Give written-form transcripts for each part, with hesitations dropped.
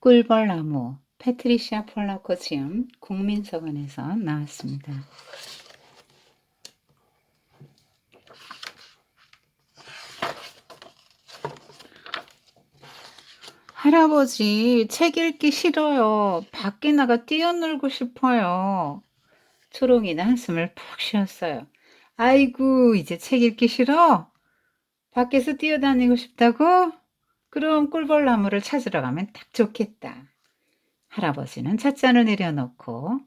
꿀벌나무 패트리시아 폴라코 지음 국민서원에서 나왔습니다. 할아버지, 책 읽기 싫어요. 밖에 나가 뛰어놀고 싶어요. 초롱이는 한숨을 푹 쉬었어요. 아이고, 이제 책 읽기 싫어? 밖에서 뛰어다니고 싶다고? 그럼 꿀벌나무를 찾으러 가면 딱 좋겠다. 할아버지는 찻잔을 내려놓고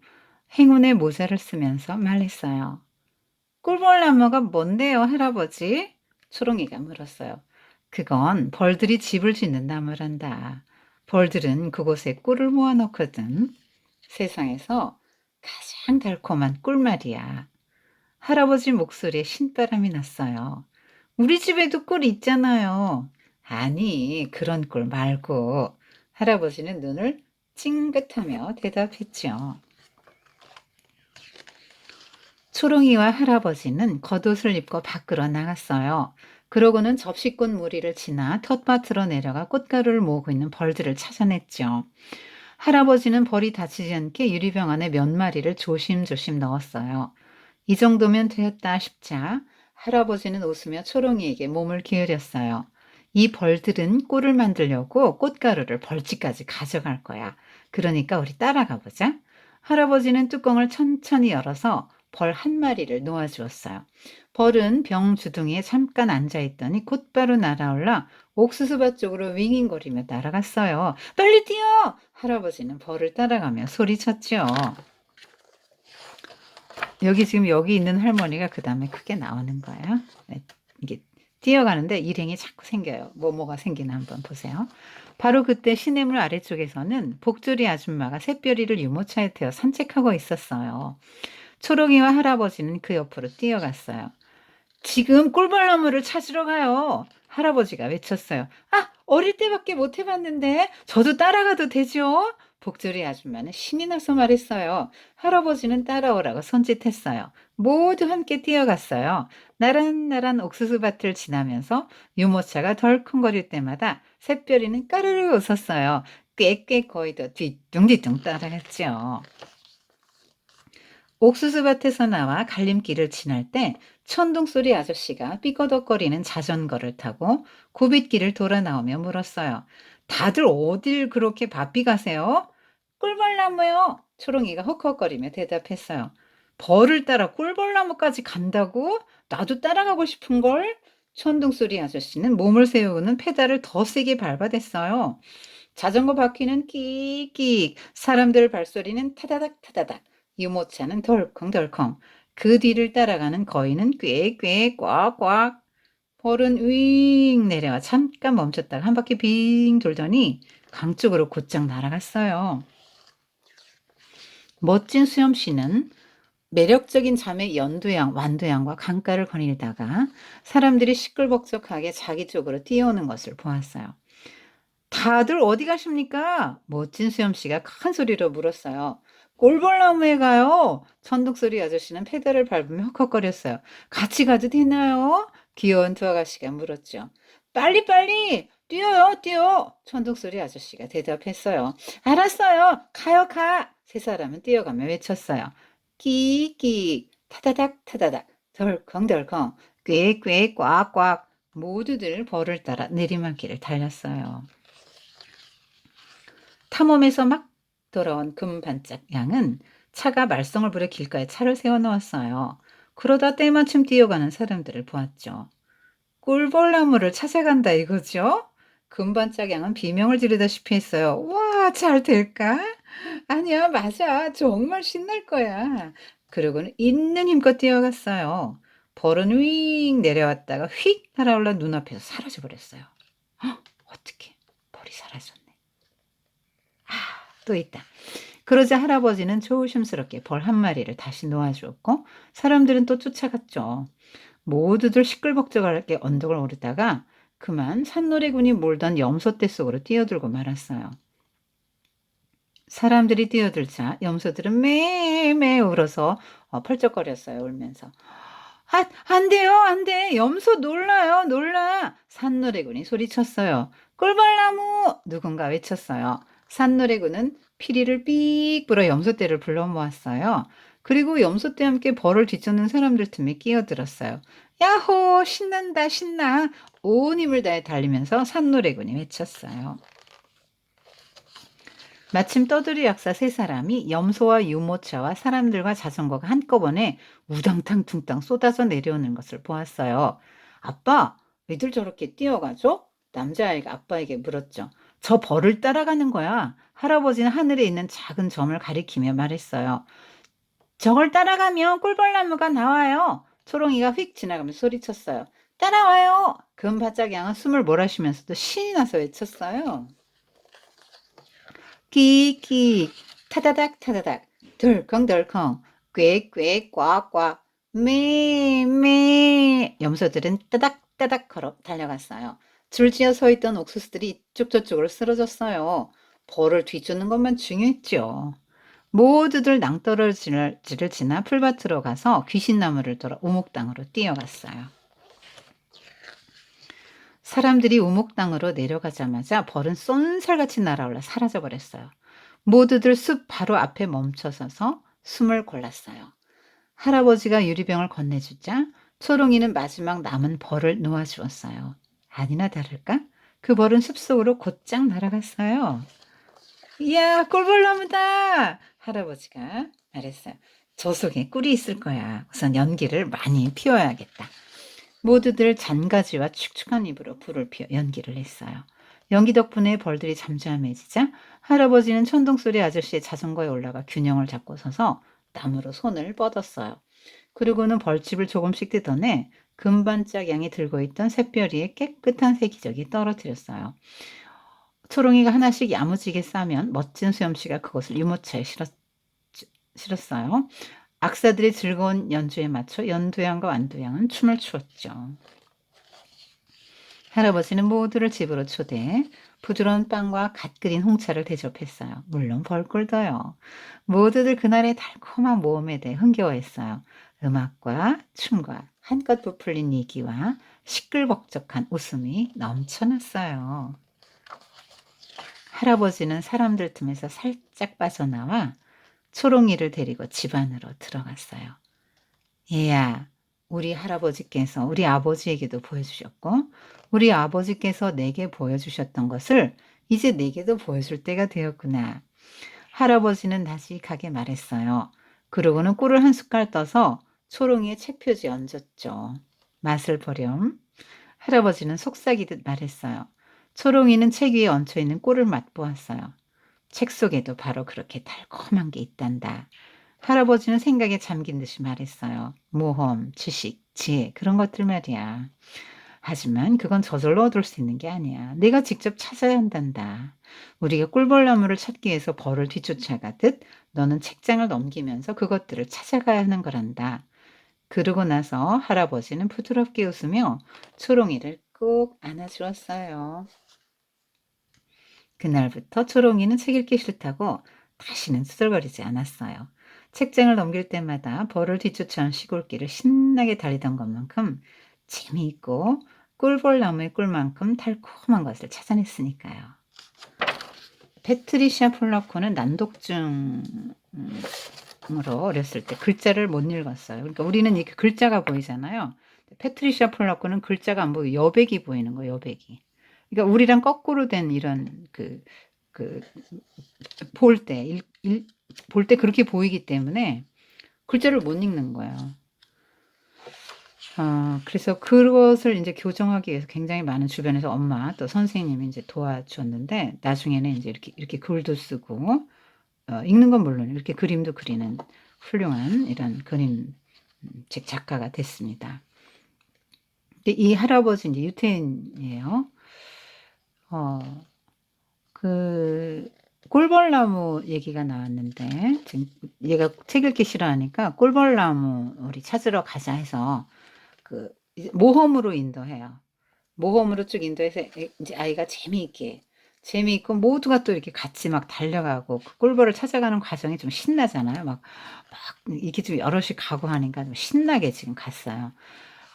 행운의 모자를 쓰면서 말했어요. 꿀벌나무가 뭔데요, 할아버지? 초롱이가 물었어요. 그건 벌들이 집을 짓는 나무란다. 벌들은 그곳에 꿀을 모아놓거든. 세상에서 가장 달콤한 꿀 말이야. 할아버지 목소리에 신바람이 났어요. 우리 집에도 꿀 있잖아요. 아니, 그런 꿀 말고. 할아버지는 눈을 찡긋하며 대답했죠. 초롱이와 할아버지는 겉옷을 입고 밖으로 나갔어요. 그러고는 접시꽃 무리를 지나 텃밭으로 내려가 꽃가루를 모으고 있는 벌들을 찾아냈죠. 할아버지는 벌이 다치지 않게 유리병 안에 몇 마리를 조심조심 넣었어요. 이 정도면 되었다 싶자 할아버지는 웃으며 초롱이에게 몸을 기울였어요. 이 벌들은 꿀을 만들려고 꽃가루를 벌집까지 가져갈 거야. 그러니까 우리 따라가 보자. 할아버지는 뚜껑을 천천히 열어서 벌 한 마리를 놓아주었어요. 벌은 병 주둥이에 잠깐 앉아있더니 곧바로 날아올라 옥수수밭 쪽으로 윙윙거리며 날아갔어요. 빨리 뛰어! 할아버지는 벌을 따라가며 소리쳤죠. 여기 있는 할머니가 그 다음에 크게 나오는 거예요. 네, 이게 뛰어가는데 일행이 자꾸 생겨요. 뭐가 생기나 한번 보세요. 바로 그때 시냇물 아래쪽에서는 복조리 아줌마가 샛별이를 유모차에 태워 산책하고 있었어요. 초롱이와 할아버지는 그 옆으로 뛰어갔어요. 지금 꿀벌나무를 찾으러 가요. 할아버지가 외쳤어요. 아, 어릴 때밖에 못 해봤는데 저도 따라가도 되죠? 복조리 아줌마는 신이 나서 말했어요. 할아버지는 따라오라고 손짓했어요. 모두 함께 뛰어갔어요. 나란나란 옥수수밭을 지나면서 유모차가 덜컹거릴 때마다 샛별이는 까르르 웃었어요. 꾀꾀 거의 더 뒤뚱뒤뚱 따라갔죠. 옥수수밭에서 나와 갈림길을 지날 때 천둥소리 아저씨가 삐거덕거리는 자전거를 타고 굽잇길을 돌아 나오며 물었어요. 다들 어딜 그렇게 바삐 가세요? 꿀벌나무요. 초롱이가 헉헉거리며 대답했어요. 벌을 따라 꿀벌나무까지 간다고? 나도 따라가고 싶은걸? 천둥소리 아저씨는 몸을 세우고는 페달을 더 세게 밟아댔어요. 자전거 바퀴는 끽끽, 사람들 발소리는 타다닥 타다닥, 유모차는 덜컹덜컹, 그 뒤를 따라가는 거인은 꾀꾀 꽉꽉, 벌은 윙 내려와 잠깐 멈췄다가 한 바퀴 빙 돌더니 강 쪽으로 곧장 날아갔어요. 멋진 수염씨는 매력적인 자매 연두양, 완두양과 강가를 거닐다가 사람들이 시끌벅적하게 자기 쪽으로 뛰어오는 것을 보았어요. 다들 어디 가십니까? 멋진 수염씨가 큰 소리로 물었어요. 꼴벌나무에 가요. 천둥소리 아저씨는 페달을 밟으며 헉헉거렸어요. 같이 가도 되나요? 귀여운 두 아가씨가 물었죠. 빨리빨리 뛰어요, 뛰어. 천둥소리 아저씨가 대답했어요. 알았어요. 가요, 가. 세 사람은 뛰어가며 외쳤어요. 끼익끼익, 타다닥, 타다닥, 덜컹덜컹, 꾀꾀, 꽉꽉. 모두들 벌을 따라 내리막길을 달렸어요. 탐험에서 막 돌아온 금반짝 양은 차가 말썽을 부려 길가에 차를 세워놓았어요. 그러다 때마침 뛰어가는 사람들을 보았죠. 꿀벌나무를 찾아간다 이거죠? 금반짝 양은 비명을 지르다시피 했어요. 와, 잘 될까? 아니야, 맞아. 정말 신날 거야. 그러고는 있는 힘껏 뛰어갔어요. 벌은 윙 내려왔다가 휙 날아올라 눈앞에서 사라져버렸어요. 어떡해. 벌이 사라졌네. 또 있다. 그러자 할아버지는 조심스럽게 벌 한 마리를 다시 놓아주었고 사람들은 또 쫓아갔죠. 모두들 시끌벅적하게 언덕을 오르다가 그만 산노래군이 몰던 염소떼 속으로 뛰어들고 말았어요. 사람들이 뛰어들자 염소들은 매매 울어서 펄쩍거렸어요. 울면서. 아, 안 돼요, 안 돼. 염소 놀라요, 놀라. 산노래군이 소리쳤어요. 꿀벌나무! 누군가 외쳤어요. 산노래군은 피리를 삑 불어 염소떼를 불러 모았어요. 그리고 염소떼와 함께 벌을 뒤쫓는 사람들 틈에 끼어들었어요. 야호! 신난다, 신나! 온 힘을 다해 달리면서 산노래군이 외쳤어요. 마침 떠돌이 약사 세 사람이 염소와 유모차와 사람들과 자전거가 한꺼번에 우당탕 퉁땅 쏟아져 내려오는 것을 보았어요. 아빠, 왜들 저렇게 뛰어가죠? 남자아이가 아빠에게 물었죠. 저 벌을 따라가는 거야. 할아버지는 하늘에 있는 작은 점을 가리키며 말했어요. 저걸 따라가면 꿀벌나무가 나와요. 초롱이가 휙 지나가면서 소리쳤어요. 따라와요. 금바짝 양은 숨을 몰아쉬면서도 신이 나서 외쳤어요. 끽끽 타다닥 타다닥 덜컹덜컹 꽥꽥 꽉꽉 메메 염소들은 따닥따닥 걸어 달려갔어요. 줄지어 서 있던 옥수수들이 이쪽 저쪽으로 쓰러졌어요. 벌을 뒤쫓는 것만 중요했죠. 모두들 낭떠러지를 지나 풀밭으로 가서 귀신나무를 돌아 우목당으로 뛰어갔어요. 사람들이 우목당으로 내려가자마자 벌은 쏜살같이 날아올라 사라져버렸어요. 모두들 숲 바로 앞에 멈춰서서 숨을 골랐어요. 할아버지가 유리병을 건네주자 초롱이는 마지막 남은 벌을 놓아주었어요. 아니나 다를까? 그 벌은 숲속으로 곧장 날아갔어요. 이야, 꿀벌나무다! 할아버지가 말했어요. 저 속에 꿀이 있을 거야. 우선 연기를 많이 피워야겠다. 모두들 잔가지와 축축한 입으로 불을 피워 연기를 했어요. 연기 덕분에 벌들이 잠잠해지자 할아버지는 천둥소리 아저씨의 자전거에 올라가 균형을 잡고 서서 나무로 손을 뻗었어요. 그리고는 벌집을 조금씩 뜯어내 금반짝 양이 들고 있던 샛별이의 깨끗한 새기저귀 떨어뜨렸어요. 초롱이가 하나씩 야무지게 싸면 멋진 수염씨가 그것을 유모차에 실었어요. 악사들의 즐거운 연주에 맞춰 연두양과 완두양은 춤을 추었죠. 할아버지는 모두를 집으로 초대해 부드러운 빵과 갓 끓인 홍차를 대접했어요. 물론 벌꿀도요. 모두들 그날의 달콤한 모험에 대해 흥겨워했어요. 음악과 춤과 한껏 부풀린 얘기와 시끌벅적한 웃음이 넘쳐났어요. 할아버지는 사람들 틈에서 살짝 빠져나와 초롱이를 데리고 집 안으로 들어갔어요. 얘야, 우리 할아버지께서 우리 아버지에게도 보여주셨고 우리 아버지께서 내게 보여주셨던 것을 이제 내게도 보여줄 때가 되었구나. 할아버지는 다시 가게 말했어요. 그러고는 꿀을 한 숟갈 떠서 초롱이의 책표지에 얹었죠. 맛을 보렴. 할아버지는 속삭이듯 말했어요. 초롱이는 책 위에 얹혀있는 꿀을 맛보았어요. 책 속에도 바로 그렇게 달콤한 게 있단다. 할아버지는 생각에 잠긴 듯이 말했어요. 모험, 지식, 지혜 그런 것들 말이야. 하지만 그건 저절로 얻을 수 있는 게 아니야. 내가 직접 찾아야 한단다. 우리가 꿀벌나무를 찾기 위해서 벌을 뒤쫓아가듯 너는 책장을 넘기면서 그것들을 찾아가야 하는 거란다. 그러고 나서 할아버지는 부드럽게 웃으며 초롱이를 꼭 안아주었어요. 그날부터 초롱이는 책 읽기 싫다고 다시는 수설거리지 않았어요. 책장을 넘길 때마다 벌을 뒤쫓아온 시골길을 신나게 달리던 것만큼 재미있고 꿀벌나무의 꿀만큼 달콤한 것을 찾아냈으니까요. 패트리시아 폴라코는 난독증으로 어렸을 때 글자를 못 읽었어요. 그러니까 우리는 이렇게 글자가 보이잖아요. 패트리시아 폴라코는 글자가 안 보이고 여백이 보이는 거예요. 여백이. 그러니까 우리랑 거꾸로 된 이런 볼 때, 볼 때 그렇게 보이기 때문에 글자를 못 읽는 거예요. 그래서 그것을 이제 교정하기 위해서 굉장히 많은 주변에서 엄마 또 선생님이 이제 도와줬는데 나중에는 이제 이렇게 글도 쓰고 읽는 건 물론 이렇게 그림도 그리는 훌륭한 이런 그림 책 작가가 됐습니다. 근데 이 할아버지 이제 유태인이에요. 그 꿀벌나무 얘기가 나왔는데 지금 얘가 책 읽기 싫어하니까 꿀벌나무 우리 찾으러 가자 해서 그 모험으로 인도해요. 모험으로 쭉 인도해서 이제 아이가 재미있고 모두가 또 이렇게 같이 막 달려가고 그 꿀벌을 찾아가는 과정이 좀 신나잖아요. 막 이렇게 좀 여럿이 가고 하니까 좀 신나게 지금 갔어요.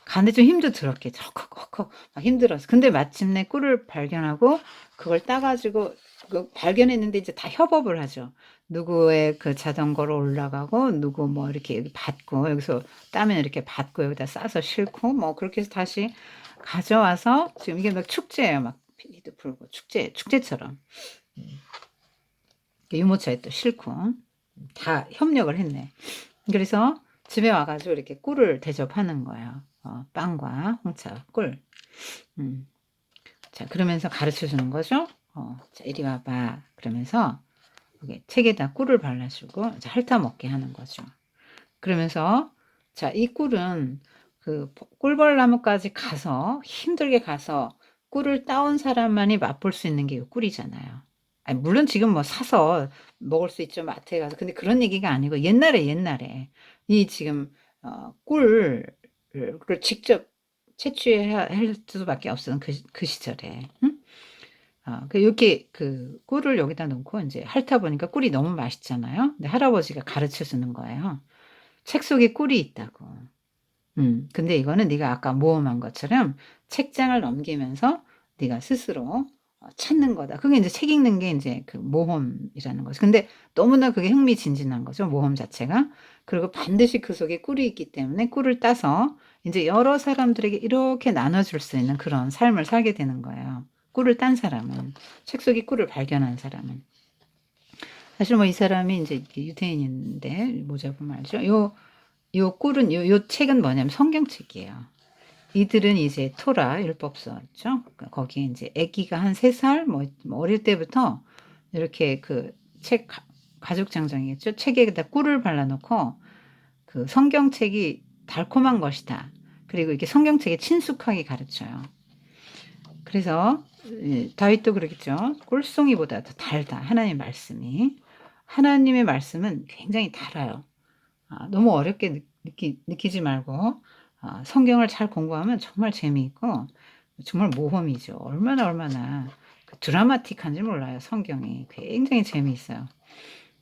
가는데 좀 힘도 들었겠죠. 헉헉헉헉 막 힘들었어. 근데 마침내 꿀을 발견하고 그걸 따가지고 그 발견했는데 이제 다 협업을 하죠. 누구의 그 자전거로 올라가고 누구 뭐 이렇게 여기 받고 여기서 따면 이렇게 받고 여기다 싸서 싣고 뭐 그렇게 해서 다시 가져와서 지금 이게 막 축제예요. 막 피리도 불고 축제처럼 유모차에 또 싣고 다 협력을 했네. 그래서 집에 와가지고 이렇게 꿀을 대접하는 거예요. 빵과 홍차, 꿀. 음. 자, 그러면서 가르쳐 주는 거죠. 자, 이리 와봐. 그러면서 여기 책에다 꿀을 발라주고 자, 핥아 먹게 하는 거죠. 그러면서 자, 이 꿀은 그 꿀벌나무까지 가서 힘들게 가서 꿀을 따온 사람만이 맛볼 수 있는 게 이 꿀이잖아요. 아니, 물론 지금 뭐 사서 먹을 수 있죠, 마트에 가서. 근데 그런 얘기가 아니고 옛날에 이 지금 꿀을 직접 채취해야 할 수밖에 없었던 그 시절에. 응? 이렇게 그 꿀을 여기다 놓고 이제 핥아 보니까 꿀이 너무 맛있잖아요. 근데 할아버지가 가르쳐 주는 거예요. 책 속에 꿀이 있다고. 근데 이거는 네가 아까 모험한 것처럼 책장을 넘기면서 네가 스스로 찾는 거다. 그게 이제 책 읽는 게 이제 그 모험이라는 거죠. 근데 너무나 그게 흥미진진한 거죠. 모험 자체가. 그리고 반드시 그 속에 꿀이 있기 때문에 꿀을 따서 이제 여러 사람들에게 이렇게 나눠줄 수 있는 그런 삶을 살게 되는 거예요. 꿀을 딴 사람은. 책 속에 꿀을 발견한 사람은. 사실 뭐 이 사람이 이제 유태인인데 뭐자고 말이죠. 요 꿀은 요 책은 뭐냐면 성경책이에요. 이들은 이제 토라 율법서죠. 거기에 이제 아기가 한 3살 뭐 어릴 때부터 이렇게 그 책 가죽 장정이겠죠. 책에다 꿀을 발라놓고 그 성경책이 달콤한 것이다. 그리고 이렇게 성경책에 친숙하게 가르쳐요. 그래서 다윗도 그러겠죠. 꿀송이보다 더 달다. 하나님의 말씀이. 하나님의 말씀은 굉장히 달아요. 너무 어렵게 느끼지 말고 성경을 잘 공부하면 정말 재미있고 정말 모험이죠. 얼마나 그 드라마틱한지 몰라요. 성경이 굉장히 재미있어요.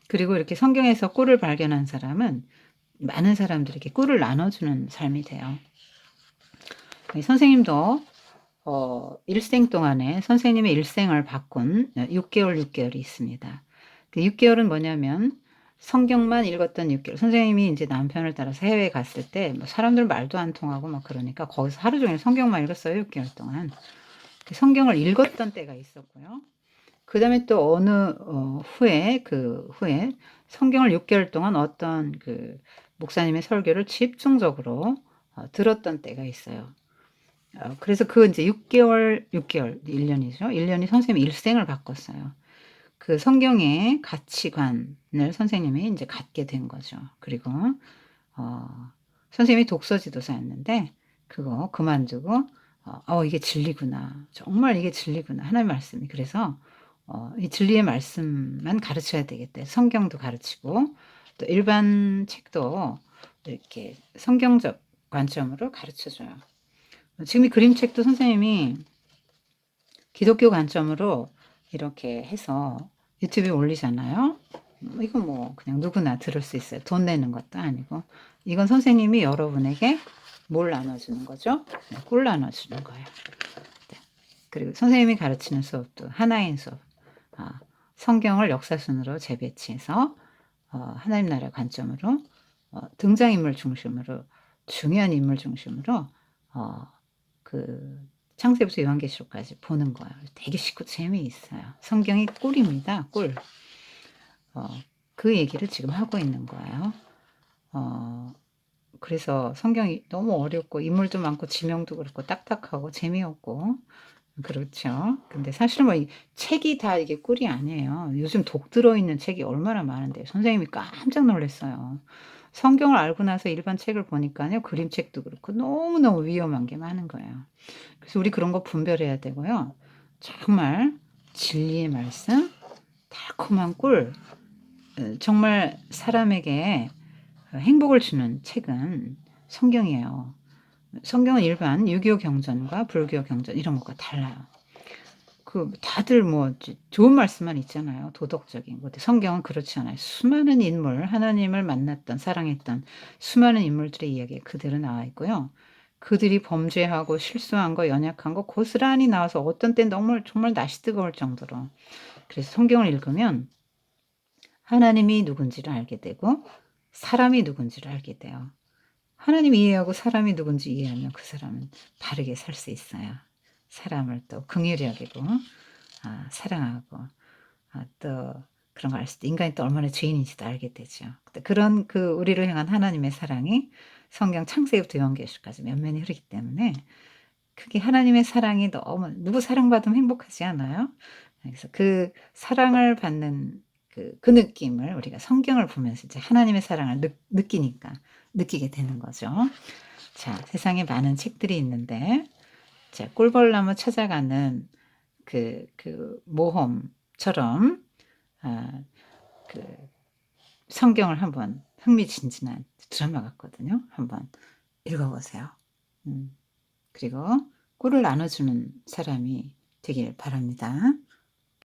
그리고 이렇게 성경에서 꿀을 발견한 사람은 많은 사람들에게 꿀을 나눠주는 삶이 돼요. 선생님도 일생 동안에 선생님의 일생을 바꾼 6개월이 있습니다. 그 6개월은 뭐냐면 성경만 읽었던 6개월. 선생님이 이제 남편을 따라서 해외에 갔을 때 뭐 사람들 말도 안 통하고 막 그러니까 거기서 하루 종일 성경만 읽었어요. 6개월 동안. 그 성경을 읽었던 때가 있었고요. 그 다음에 또 어느 후에 성경을 6개월 동안 어떤 그 목사님의 설교를 집중적으로 들었던 때가 있어요. 그래서 그 이제 6개월, 1년이죠. 1년이 선생님 일생을 바꿨어요. 그 성경의 가치관을 선생님이 이제 갖게 된 거죠. 그리고, 선생님이 독서지도사였는데, 그거 그만두고, 이게 진리구나. 정말 이게 진리구나. 하나님 말씀이. 그래서, 이 진리의 말씀만 가르쳐야 되겠다. 성경도 가르치고, 또 일반 책도 이렇게 성경적 관점으로 가르쳐줘요. 지금 이 그림책도 선생님이 기독교 관점으로 이렇게 해서 유튜브에 올리잖아요. 이건 뭐 그냥 누구나 들을 수 있어요. 돈 내는 것도 아니고. 이건 선생님이 여러분에게 뭘 나눠주는 거죠? 꿀 나눠주는 거예요. 네. 그리고 선생님이 가르치는 수업도 하나인 수업. 성경을 역사순으로 재배치해서 하나님 나라 관점으로 등장인물 중심으로 중요한 인물 중심으로 그 창세부터 요한계시록까지 보는 거예요. 되게 쉽고 재미있어요. 성경이 꿀입니다. 꿀. 그 얘기를 지금 하고 있는 거예요. 그래서 성경이 너무 어렵고 인물도 많고 지명도 그렇고 딱딱하고 재미없고 그렇죠. 근데 사실 뭐 이 책이 다 이게 꿀이 아니에요. 요즘 독 들어있는 책이 얼마나 많은데 선생님이 깜짝 놀랐어요. 성경을 알고 나서 일반 책을 보니까요. 그림책도 그렇고 너무너무 위험한 게 많은 거예요. 그래서 우리 그런 거 분별해야 되고요. 정말 진리의 말씀, 달콤한 꿀, 정말 사람에게 행복을 주는 책은 성경이에요. 성경은 일반 유교 경전과 불교 경전 이런 것과 달라요. 그 다들 뭐 좋은 말씀만 있잖아요. 도덕적인 것. 성경은 그렇지 않아요. 수많은 인물, 하나님을 만났던, 사랑했던 수많은 인물들의 이야기가 그대로 나와 있고요. 그들이 범죄하고 실수한 거, 연약한 거 고스란히 나와서 어떤 땐 정말 낯이 뜨거울 정도로 그래서 성경을 읽으면 하나님이 누군지를 알게 되고 사람이 누군지를 알게 돼요. 하나님 이해하고 사람이 누군지 이해하면 그 사람은 바르게 살 수 있어요. 사람을 또 긍휼히 여기고 사랑하고 또 그런 걸 알 수도 인간이 또 얼마나 죄인인지도 알게 되죠. 그런 그 우리를 향한 하나님의 사랑이 성경 창세기부터 요한계시까지 면면이 흐르기 때문에 그게 하나님의 사랑이 너무 누구 사랑받으면 행복하지 않아요? 그래서 그 사랑을 받는 그 느낌을 우리가 성경을 보면서 이제 하나님의 사랑을 느끼니까 느끼게 되는 거죠. 자, 세상에 많은 책들이 있는데 자, 꿀벌나무 찾아가는 그 모험처럼 그 성경을 한번 흥미진진한 드라마 같거든요. 한번 읽어보세요. 그리고 꿀을 나눠주는 사람이 되길 바랍니다.